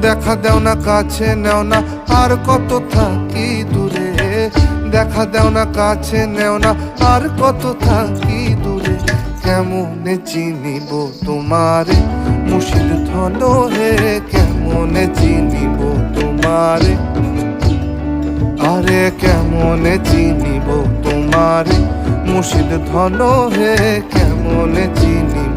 দেখা দেও না কাছে নেও না আর কত থাকি দূরে, দেখা দেও না কাছে নেও না আর কত থাকি দূরে। কেমনে চিনিব তোমারে মুর্শিদ ধন হে, কেমনে চিনিব তোমারে, আরে কেমনে চিনিব তোমারে মুর্শিদ ধন হে, কেমনে চিনিব